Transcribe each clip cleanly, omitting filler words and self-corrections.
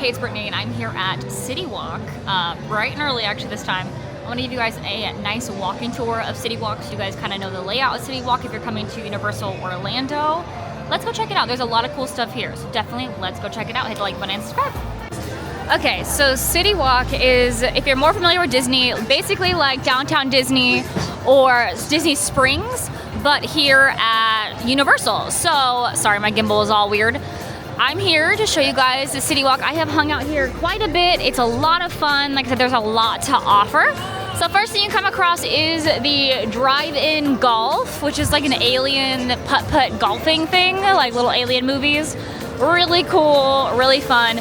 Hey, it's Brittany, and I'm here at City Walk, bright and early actually this time. I want to give you guys a nice walking tour of City Walk so you guys kind of know the layout of City Walk if you're coming to Universal Orlando. Let's go check it out. There's a lot of cool stuff here, so definitely let's go check it out. Hit the like button and subscribe. Okay, so City Walk is, if you're more familiar with Disney, basically like downtown Disney or Disney Springs, but here at Universal. So, sorry, my gimbal is all weird. I'm here to show you guys the City Walk. I have hung out here quite a bit. It's a lot of fun. Like I said, there's a lot to offer. So first thing you come across is the drive-in golf, which is like an alien putt-putt golfing thing, like little alien movies. Really cool, really fun.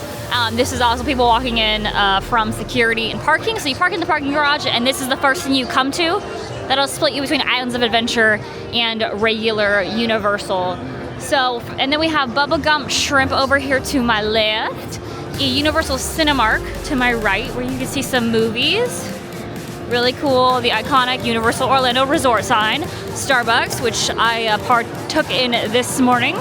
This is also people walking in from security and parking. So you park in the parking garage, and this is the first thing you come to. That'll split you between Islands of Adventure and regular Universal. So, and then we have Bubba Gump Shrimp over here to my left, a Universal Cinemark to my right, where you can see some movies. Really cool, the iconic Universal Orlando Resort sign. Starbucks, which I partook in this morning.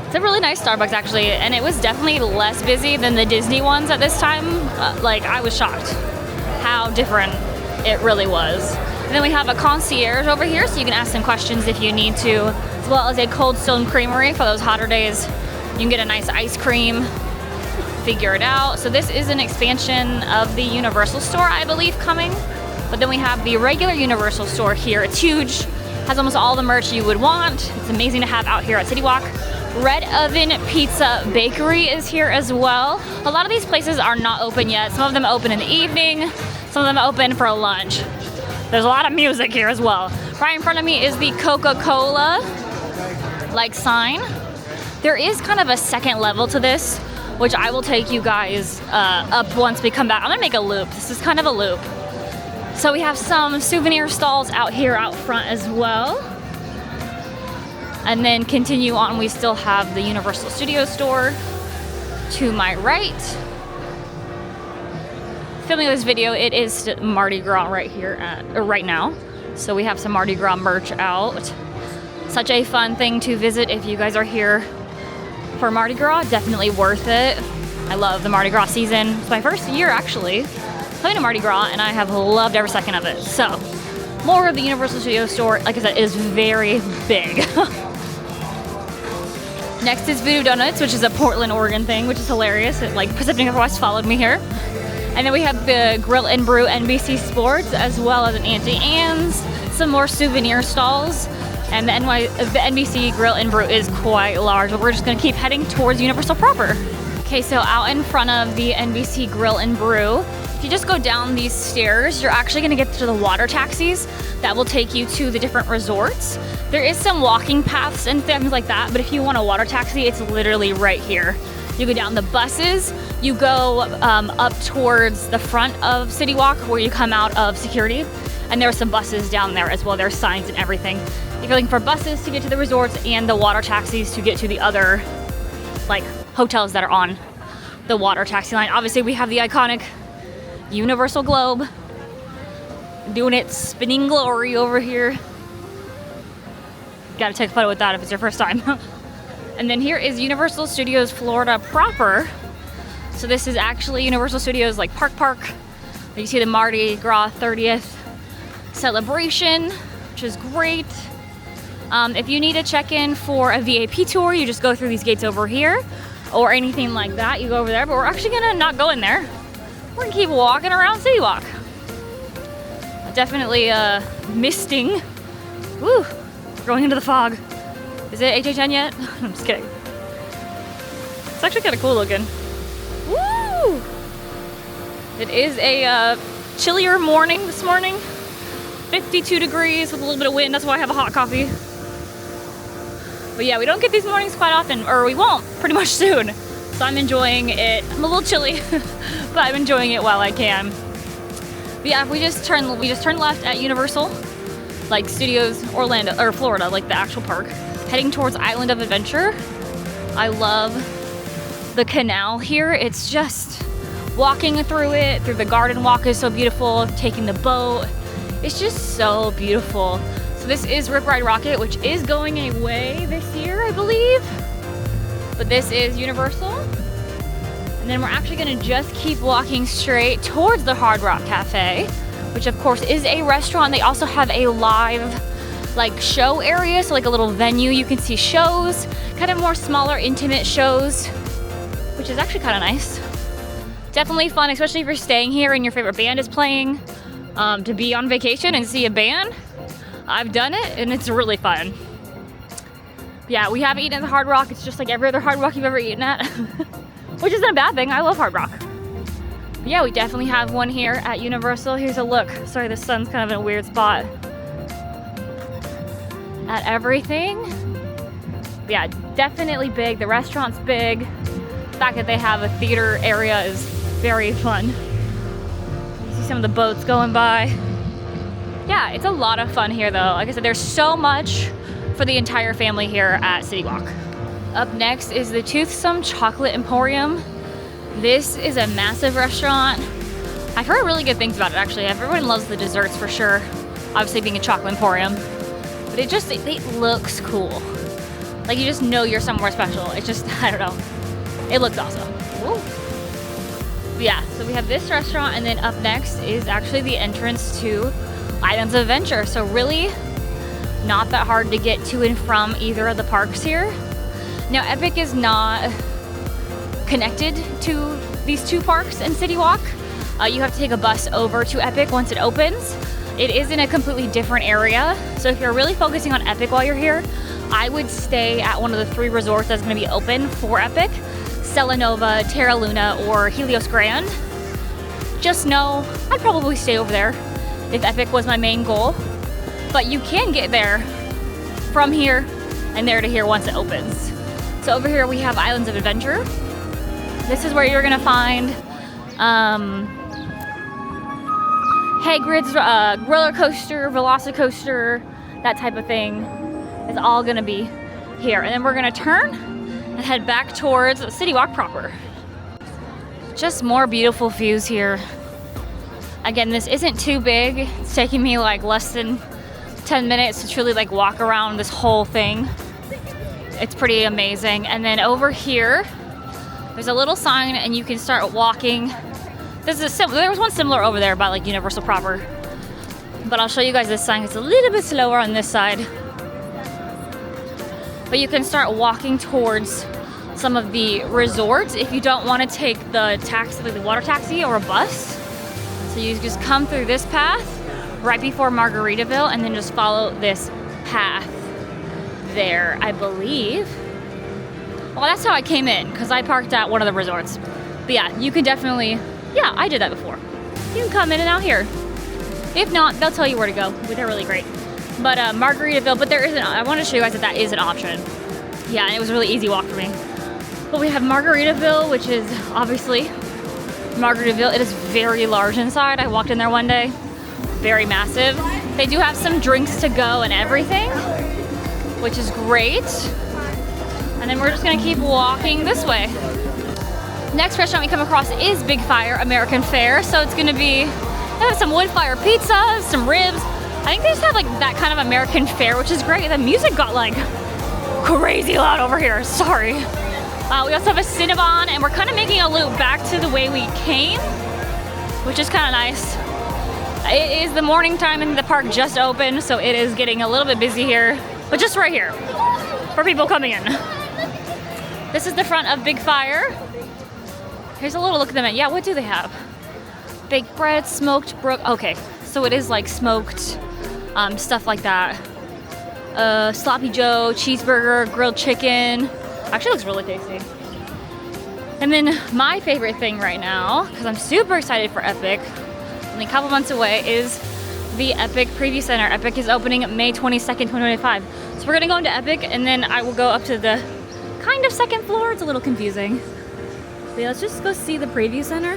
It's a really nice Starbucks actually, and it was definitely less busy than the Disney ones at this time. Like, I was shocked how different it really was. And then we have a concierge over here, so you can ask them questions if you need to, as well as a Cold Stone Creamery for those hotter days. You can get a nice ice cream, figure it out. So this is an expansion of the Universal store, I believe, coming. But then we have the regular Universal store here. It's huge, has almost all the merch you would want. It's amazing to have out here at City Walk. Red Oven Pizza Bakery is here as well. A lot of these places are not open yet. Some of them open in the evening, some of them open for lunch. There's a lot of music here as well. Right in front of me is the Coca-Cola sign. There is kind of a second level to this, which I will take you guys up once we come back. I'm gonna make a loop. This is kind of a loop. So we have some souvenir stalls out here out front as well. And then continue on, we still have the Universal Studios store to my right. Filming this video, it is Mardi Gras right here, right now. So we have some Mardi Gras merch out. Such a fun thing to visit if you guys are here for Mardi Gras. Definitely worth it. I love the Mardi Gras season. It's my first year actually playing a Mardi Gras, and I have loved every second of it. So more of the Universal Studios store, like I said, is very big. Next is Voodoo Donuts, which is a Portland, Oregon thing, which is hilarious. Pacific Northwest followed me here. And then we have the Grill and Brew NBC Sports, as well as an Auntie Anne's, some more souvenir stalls. And the NBC Grill and Brew is quite large, but we're just gonna keep heading towards Universal proper. Okay, so out in front of the NBC Grill and Brew, if you just go down these stairs, you're actually gonna get to the water taxis that will take you to the different resorts. There is some walking paths and things like that, but if you want a water taxi, it's literally right here. You go down the buses, you go up towards the front of City Walk where you come out of security, and there are some buses down there as well. There's signs and everything. If you're looking for buses to get to the resorts and the water taxis to get to the other hotels that are on the water taxi line. Obviously we have the iconic Universal Globe doing its spinning glory over here. Gotta take a photo with that if it's your first time. And then here is Universal Studios Florida proper. So this is actually Universal Studios Park. You see the Mardi Gras 30th celebration, which is great. If you need to check in for a VIP tour, you just go through these gates over here, or anything like that, you go over there. But we're actually gonna not go in there. We're gonna keep walking around City Walk. Definitely misting. Woo, going into the fog. Is it HHN yet? I'm just kidding. It's actually kind of cool looking. Woo! It is a chillier morning this morning. 52 degrees with a little bit of wind. That's why I have a hot coffee. But yeah, we don't get these mornings quite often, or we won't pretty much soon. So I'm enjoying it. I'm a little chilly, but I'm enjoying it while I can. But yeah, we just turn left at Universal, Studios Orlando or Florida, the actual park, heading towards Island of Adventure. I love the canal here. It's just walking through it, through the garden walk is so beautiful, taking the boat. It's just so beautiful. So this is Rip Ride Rocket, which is going away this year, I believe. But this is Universal. And then we're actually gonna just keep walking straight towards the Hard Rock Cafe, which of course is a restaurant. They also have a live like show area, so like a little venue. You can see shows, kind of more smaller, intimate shows, which is actually kind of nice. Definitely fun, especially if you're staying here and your favorite band is playing, to be on vacation and see a band. I've done it and it's really fun. Yeah, we have eaten at the Hard Rock. It's just like every other Hard Rock you've ever eaten at, which isn't a bad thing. I love Hard Rock. But yeah, we definitely have one here at Universal. Here's a look. Sorry, the sun's kind of in a weird spot. At everything. But yeah, definitely big. The restaurant's big. The fact that they have a theater area is very fun. You see some of the boats going by. Yeah, it's a lot of fun here though. Like I said, there's so much for the entire family here at City Walk. Up next is the Toothsome Chocolate Emporium. This is a massive restaurant. I've heard really good things about it actually. Everyone loves the desserts for sure. Obviously being a chocolate emporium. But it looks cool. Like you just know you're somewhere special. It's just, I don't know. It looks awesome. Woo. Yeah, so we have this restaurant and then up next is actually the entrance to Islands of Adventure. So really not that hard to get to and from either of the parks here. Now Epic is not connected to these two parks in City Walk. You have to take a bus over to Epic once it opens. It is in a completely different area. So if you're really focusing on Epic while you're here, I would stay at one of the 3 resorts that's gonna be open for Epic. Stella Nova, Terra Luna, or Helios Grand. Just know I'd probably stay over there if Epic was my main goal. But you can get there from here and there to here once it opens. So over here we have Islands of Adventure. This is where you're gonna find Hagrid's roller coaster, Velocicoaster, that type of thing is all gonna be here. And then we're gonna turn and head back towards City Walk proper. Just more beautiful views here. Again, this isn't too big. It's taking me like less than 10 minutes to truly like walk around this whole thing. It's pretty amazing. And then over here, there's a little sign and you can start walking. There was one similar over there by like Universal proper. But I'll show you guys this sign. It's a little bit slower on this side. But you can start walking towards some of the resorts if you don't want to take the taxi, like the water taxi or a bus. So you just come through this path right before Margaritaville and then just follow this path there, I believe. Well, that's how I came in because I parked at one of the resorts. But yeah, you can definitely, yeah, I did that before. You can come in and out here. If not, they'll tell you where to go. They're really great. But Margaritaville, but there isn't, I want to show you guys that is an option. Yeah, and it was a really easy walk for me. But we have Margaritaville, which is obviously Margaritaville. It is very large inside. I walked in there one day. Very massive. They do have some drinks to go and everything, which is great. And then we're just gonna keep walking this way. Next restaurant we come across is Big Fire American Fare. So it's gonna be, they have some wood fire pizzas, some ribs. I think they just have like that kind of American fare, which is great. The music got like crazy loud over here, sorry. We also have a Cinnabon and we're kind of making a loop back to the way we came, which is kind of nice. It is the morning time and the park just opened, so it is getting a little bit busy here, but just right here for people coming in. This is the front of Big Fire. Here's a little look at them. Yeah, what do they have? Baked bread, smoked brook. Okay, so it is like smoked stuff like that. Sloppy Joe, cheeseburger, grilled chicken. Actually looks really tasty. And then my favorite thing right now, because I'm super excited for Epic, only a couple months away, is the Epic Preview Center. Epic is opening May 22nd, 2025. So we're gonna go into Epic and then I will go up to the kind of second floor. It's a little confusing. But yeah, let's just go see the Preview Center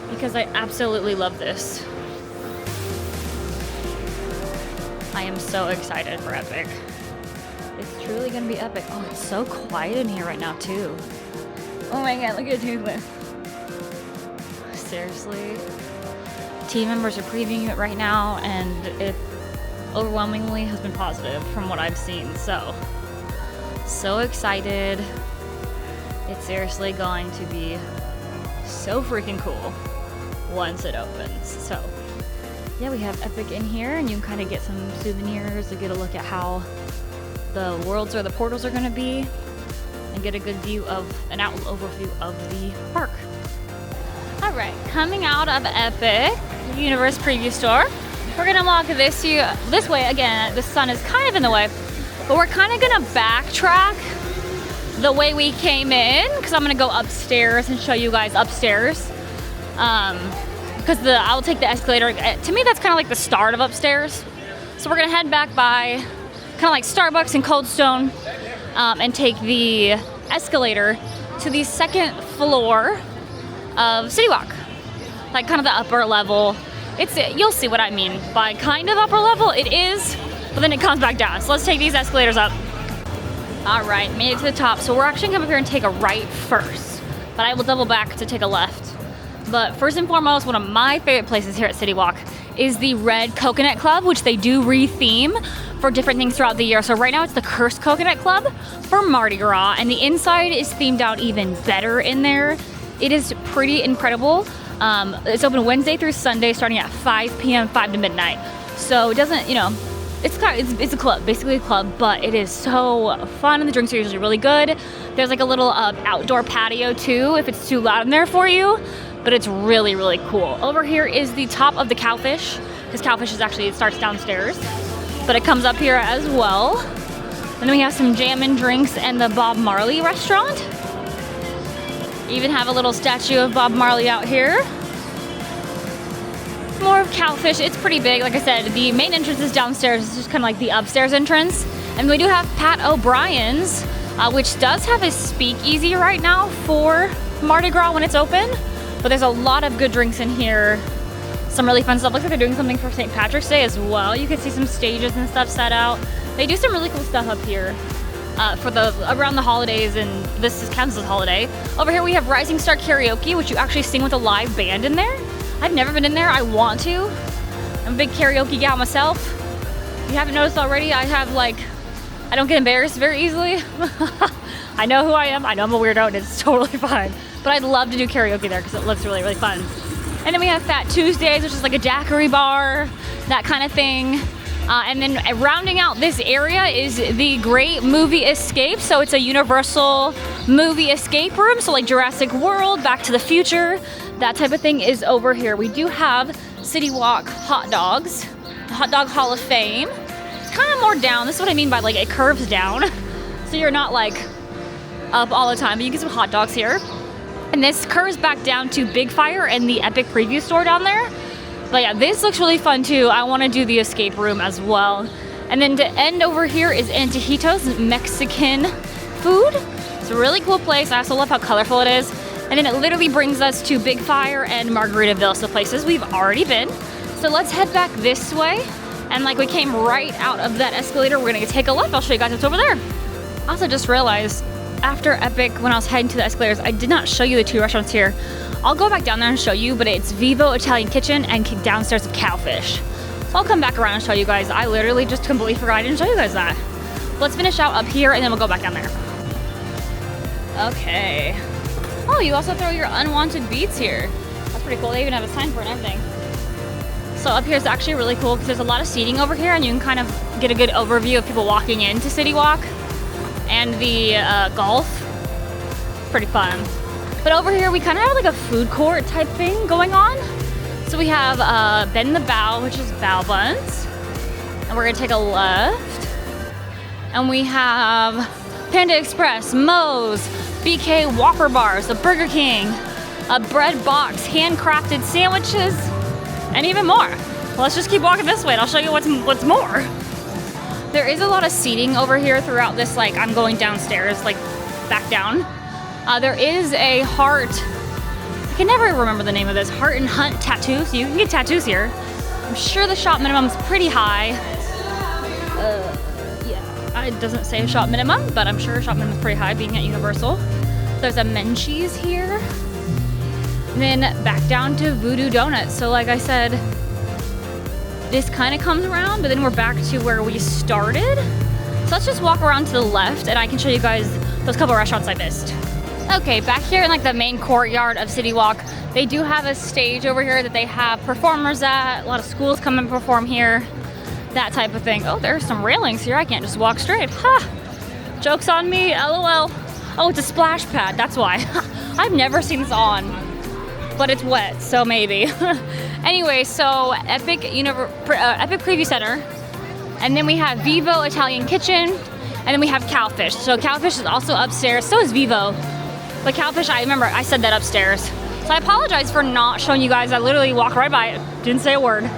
because I absolutely love this. I am so excited for Epic. It's truly gonna be epic. Oh, it's so quiet in here right now too. Oh my god, look at Toothless. Seriously. Team members are previewing it right now and it overwhelmingly has been positive from what I've seen. So excited. It's seriously going to be so freaking cool once it opens. So yeah, we have Epic in here, and you can kind of get some souvenirs to get a look at how the worlds or the portals are going to be, and get a good view of an overview of the park. All right, coming out of Epic Universe Preview Store, we're gonna walk this way again. The sun is kind of in the way, but we're kind of gonna backtrack the way we came in, because I'm gonna go upstairs and show you guys upstairs. Because I'll take the escalator. To me, that's kind of like the start of upstairs. So we're gonna head back by kind of like Starbucks and Cold Stone, and take the escalator to the second floor of City Walk, like kind of the upper level. You'll see what I mean by kind of upper level. It is, but then it comes back down. So let's take these escalators up. All right, made it to the top. So we're actually gonna come up here and take a right first, but I will double back to take a left. But first and foremost, one of my favorite places here at City Walk is the Red Coconut Club, which they do re-theme for different things throughout the year. So right now it's the Cursed Coconut Club for Mardi Gras, and the inside is themed out even better in there. It is pretty incredible. It's open Wednesday through Sunday, starting at 5 p.m., 5 to midnight. So it doesn't, it's a club, basically a club, but it is so fun, and the drinks are usually really good. There's like a little outdoor patio too, if it's too loud in there for you, but it's really, really cool. Over here is the top of the Cowfish, because Cowfish it starts downstairs, but it comes up here as well. And then we have some jam and drinks and the Bob Marley restaurant. Even have a little statue of Bob Marley out here. More of Cowfish. It's pretty big. Like I said, the main entrance is downstairs. It's just kind of like the upstairs entrance. And we do have Pat O'Brien's, which does have a speakeasy right now for Mardi Gras when it's open. But there's a lot of good drinks in here. Some really fun stuff. Looks like they're doing something for St. Patrick's Day as well. You can see some stages and stuff set out. They do some really cool stuff up here for around the holidays, and this is Kansas holiday. Over here we have Rising Star Karaoke, which you actually sing with a live band in there. I've never been in there. I want to. I'm a big karaoke gal myself. If you haven't noticed already, I don't get embarrassed very easily. I know who I am. I know I'm a weirdo, and it's totally fine. But I'd love to do karaoke there because it looks really, really fun. And then we have Fat Tuesdays, which is like a daiquiri bar, that kind of thing. And then rounding out this area is the Great Movie Escape. So it's a Universal movie escape room. So like Jurassic World, Back to the Future, that type of thing is over here. We do have City Walk hot dogs, the Hot Dog Hall of Fame. It's kind of more down. This is what I mean by like it curves down. So you're not like up all the time, but you get some hot dogs here. And this curves back down to Big Fire and the Epic Preview Store down there. But yeah, this looks really fun too. I want to do the escape room as well. And then to end over here is Antojitos Mexican food. It's a really cool place. I also love how colorful it is. And then it literally brings us to Big Fire and Margaritaville, so places we've already been. So let's head back this way. And like we came right out of that escalator, we're gonna take a left. I'll show you guys what's over there. Also just realized after Epic, when I was heading to the escalators, I did not show you the two restaurants here. I'll go back down there and show you, but it's Vivo Italian Kitchen and downstairs of Cowfish. So I'll come back around and show you guys. I literally just completely forgot I didn't show you guys that. Let's finish out up here and then we'll go back down there. Okay. Oh, you also throw your unwanted beats here. That's pretty cool. They even have a sign for it and everything. So up here is actually really cool because there's a lot of seating over here and you can kind of get a good overview of people walking into City Walk and the golf. Pretty fun. But over here we kind of have like a food court type thing going on. So we have Bend the Bow, which is Bao Buns. And we're gonna take a left. And we have Panda Express, Moe's, BK Whopper Bars, the Burger King, a bread box, handcrafted sandwiches, and even more. Well, let's just keep walking this way and I'll show you what's more. There is a lot of seating over here throughout this, like I'm going downstairs, like back down. There is a Heart, I can never remember the name of this, Heart and Hunt tattoo, so you can get tattoos here. I'm sure the shop minimum is pretty high. Yeah, it doesn't say a shop minimum, but I'm sure shop minimum is pretty high being at Universal. There's a Menchie's here. And then back down to Voodoo Donuts. So like I said, this kind of comes around, but then we're back to where we started. So let's just walk around to the left and I can show you guys those couple restaurants I missed. Okay, back here in like the main courtyard of City Walk, they do have a stage over here that they have performers at. A lot of schools come and perform here, that type of thing. Oh, there's some railings here. I can't just walk straight. Ha! Joke's on me, LOL. Oh, it's a splash pad, that's why. I've never seen this on, but it's wet, so maybe. Anyway, so Epic Preview Center, and then we have Vivo Italian Kitchen, and then we have Cowfish. So Cowfish is also upstairs, so is Vivo. But Cowfish, I remember I said that upstairs. So I apologize for not showing you guys. I literally walked right by it, didn't say a word.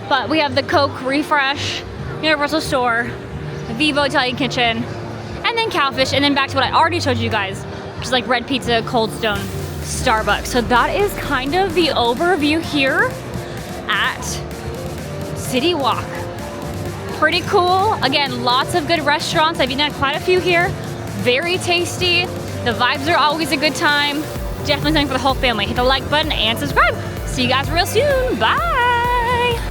But we have the Coke Refresh, Universal Store, Vivo Italian Kitchen, and then Cowfish, and then back to what I already showed you guys, which is like Red Pizza, Cold Stone, Starbucks. So that is kind of the overview here at City Walk. Pretty cool. Again, lots of good restaurants. I've eaten at quite a few here. Very tasty. The vibes are always a good time. Definitely something for the whole family. Hit the like button and subscribe. See you guys real soon. Bye.